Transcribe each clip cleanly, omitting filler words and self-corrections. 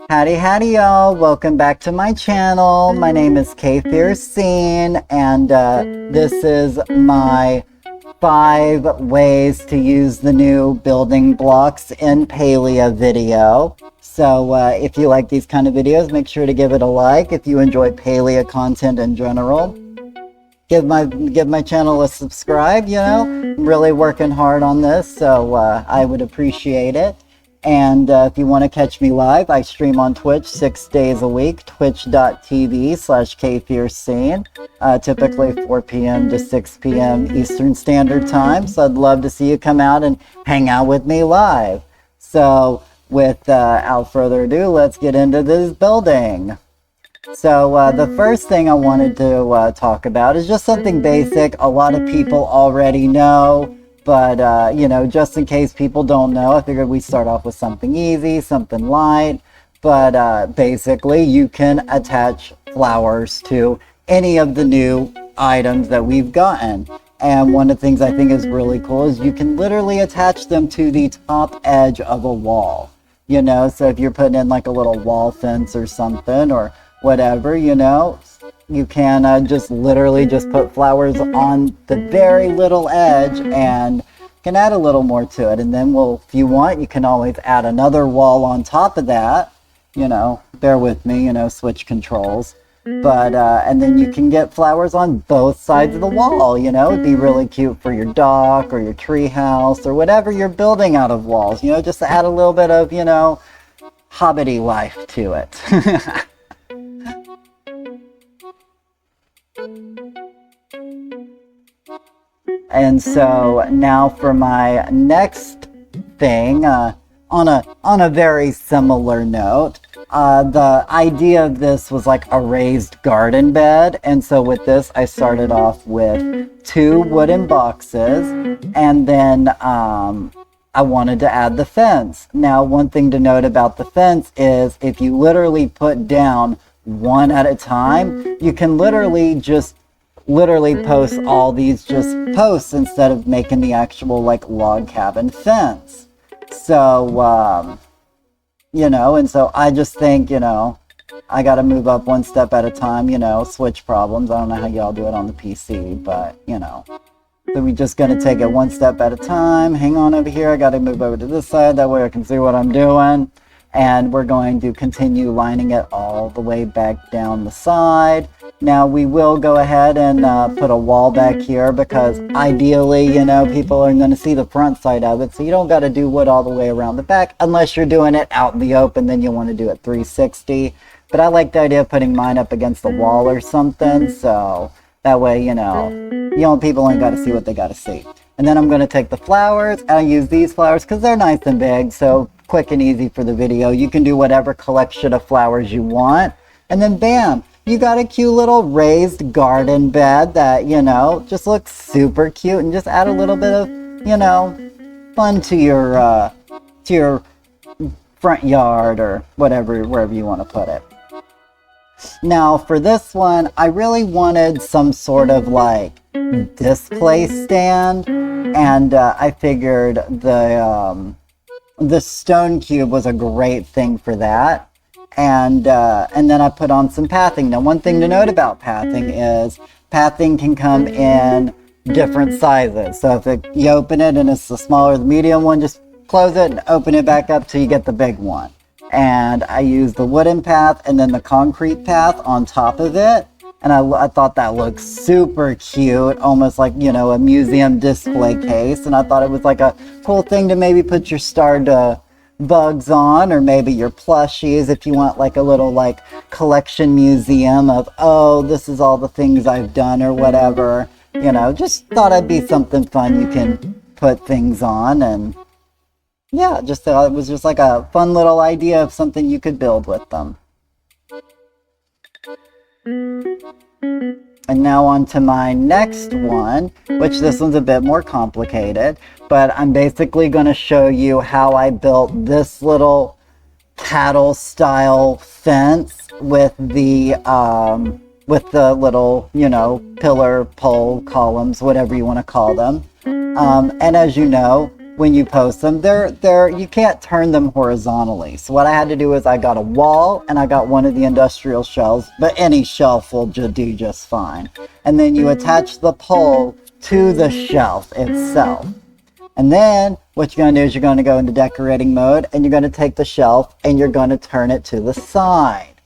Howdy y'all, welcome back to my channel. My name is Scene, and this is my 5 ways to use the new building blocks in Palia video. So if you like these kind of videos, make sure to give it a like. If you enjoy Palia content in general, give my channel a subscribe. You know, I'm really working hard on this, so I would appreciate it. And if you want to catch me live, I stream on Twitch 6 days a week, twitch.tv/kfiercene, typically 4 p.m. to 6 p.m. Eastern Standard Time. So I'd love to see you come out and hang out with me live. So without further ado, let's get into this building. So the first thing I wanted to talk about is just something basic a lot of people already know. But, you know, just in case people don't know, I figured we'd start off with something easy, something light. But basically, you can attach flowers to any of the new items that we've gotten. And one of the things I think is really cool is you can literally attach them to the top edge of a wall. You know, so if you're putting in like a little wall fence or something or whatever, you know, you can just literally just put flowers on the very little edge and can add a little more to it. And then, well, if you want, you can always add another wall on top of that. You know, bear with me, you know, switch controls. But, and then you can get flowers on both sides of the wall. You know, it'd be really cute for your dock or your tree house or whatever you're building out of walls. You know, just to add a little bit of, you know, hobbity life to it. And so now for my next thing, on a very similar note, the idea of this was like a raised garden bed. And so with this, I started off with 2 wooden boxes, and then I wanted to add the fence. Now, one thing to note about the fence is if you literally put down one at a time, you can literally post all these just posts instead of making the actual like log cabin fence. So you know, and so I just think, you know, I gotta move up one step at a time, you know, switch problems. I don't know how y'all do it on the PC, but you know, so we're just gonna take it one step at a time. Hang on over here, I gotta move over to this side, that way I can see what I'm doing. And we're going to continue lining it all the way back down the side. Now we will go ahead and put a wall back here because ideally, you know, people are going to see the front side of it. So you don't got to do wood all the way around the back unless you're doing it out in the open, then you want to do it 360. But I like the idea of putting mine up against the wall or something. So that way, you know, people ain't got to see what they got to see. And then I'm going to take the flowers and I use these flowers because they're nice and big. So quick and easy for the video. You can do whatever collection of flowers you want. And then bam, you got a cute little raised garden bed that, you know, just looks super cute and just add a little bit of, you know, fun to your front yard or whatever, wherever you want to put it. Now for this one, I really wanted some sort of like display stand, and I figured the stone cube was a great thing for that. And then I put on some pathing. Now, one thing to note about pathing is pathing can come in different sizes. So if you open it and it's the smaller, the medium one, just close it and open it back up till you get the big one. And I used the wooden path and then the concrete path on top of it. And I thought that looked super cute, almost like, you know, a museum display case. And I thought it was like a cool thing to maybe put your starred bugs on, or maybe your plushies if you want like a little like collection museum of, oh, this is all the things I've done or whatever. You know, just thought it'd be something fun you can put things on. And yeah, just thought it was just like a fun little idea of something you could build with them. And now on to my next one, which this one's a bit more complicated, but I'm basically going to show you how I built this little cattle style fence with the little, you know, pillar, pole, columns, whatever you want to call them. And as you know, when you post them. You can't turn them horizontally. So what I had to do is I got a wall and I got one of the industrial shelves, but any shelf will do just fine. And then you attach the pole to the shelf itself. And then what you're going to do is you're going to go into decorating mode and you're going to take the shelf and you're going to turn it to the side.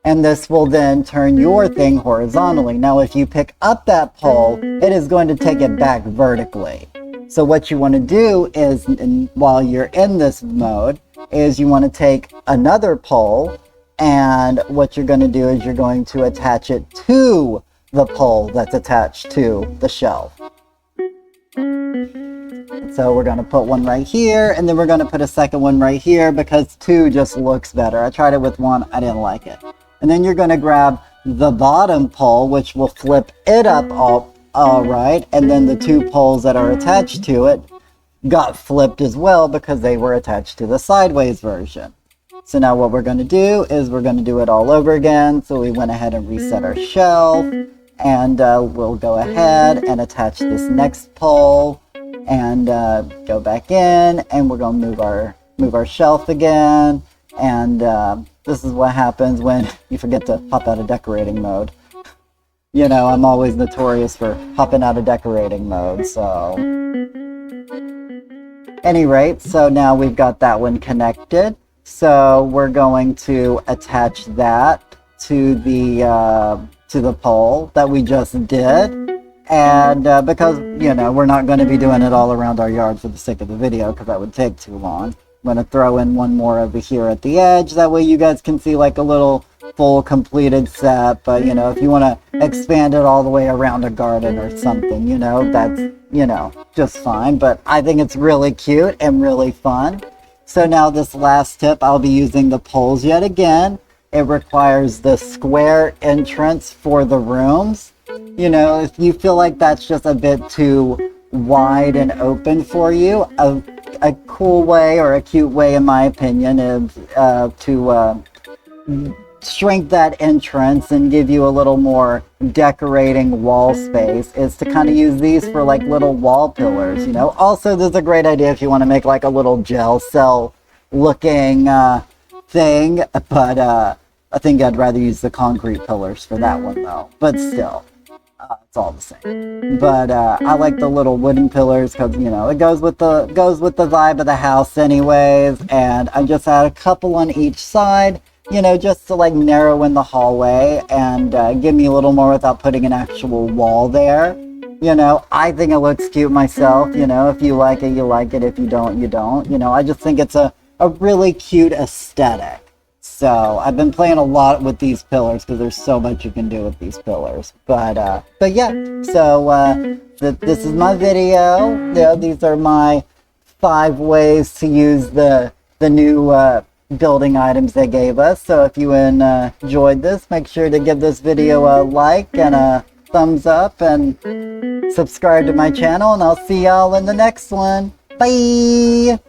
And this will then turn your thing horizontally. Now, if you pick up that pole, it is going to take it back vertically. So what you want to do is, while you're in this mode, is you want to take another pole, and what you're going to do is you're going to attach it to the pole that's attached to the shelf. So we're going to put one right here, and then we're going to put a second one right here because two just looks better. I tried it with one, I didn't like it. And then you're going to grab the bottom pole, which will flip it up all right, and then the two poles that are attached to it got flipped as well because they were attached to the sideways version. So now what we're going to do is we're going to do it all over again. So we went ahead and reset our shelf, and we'll go ahead and attach this next pole and go back in, and we're going to move our shelf again. And this is what happens when you forget to hop out of decorating mode. You know, I'm always notorious for hopping out of decorating mode, so. Any rate, so now we've got that one connected. So we're going to attach that to the pole that we just did. And because, you know, we're not going to be doing it all around our yard for the sake of the video because that would take too long. I'm going to throw in one more over here at the edge. That way you guys can see like a little full completed set. But, you know, if you want to expand it all the way around a garden or something, you know, that's, you know, just fine. But I think it's really cute and really fun. So now this last tip, I'll be using the poles yet again. It requires the square entrance for the rooms. You know, if you feel like that's just a bit too wide and open for you, a cool way or a cute way, in my opinion, is to shrink that entrance and give you a little more decorating wall space is to kind of use these for like little wall pillars, you know. Also, this is a great idea if you want to make like a little gel cell looking thing, but I think I'd rather use the concrete pillars for that one though, but still. It's all the same. But I like the little wooden pillars because, you know, it goes with the vibe of the house anyways. And I just add a couple on each side, you know, just to like narrow in the hallway and give me a little more without putting an actual wall there. You know, I think it looks cute myself. You know, if you like it, you like it. If you don't, you don't. You know, I just think it's a really cute aesthetic. So I've been playing a lot with these pillars because there's so much you can do with these pillars. But yeah, so this is my video. You know, these are my 5 ways to use the new building items they gave us. So if you enjoyed this, make sure to give this video a like and a thumbs up and subscribe to my channel, and I'll see y'all in the next one. Bye!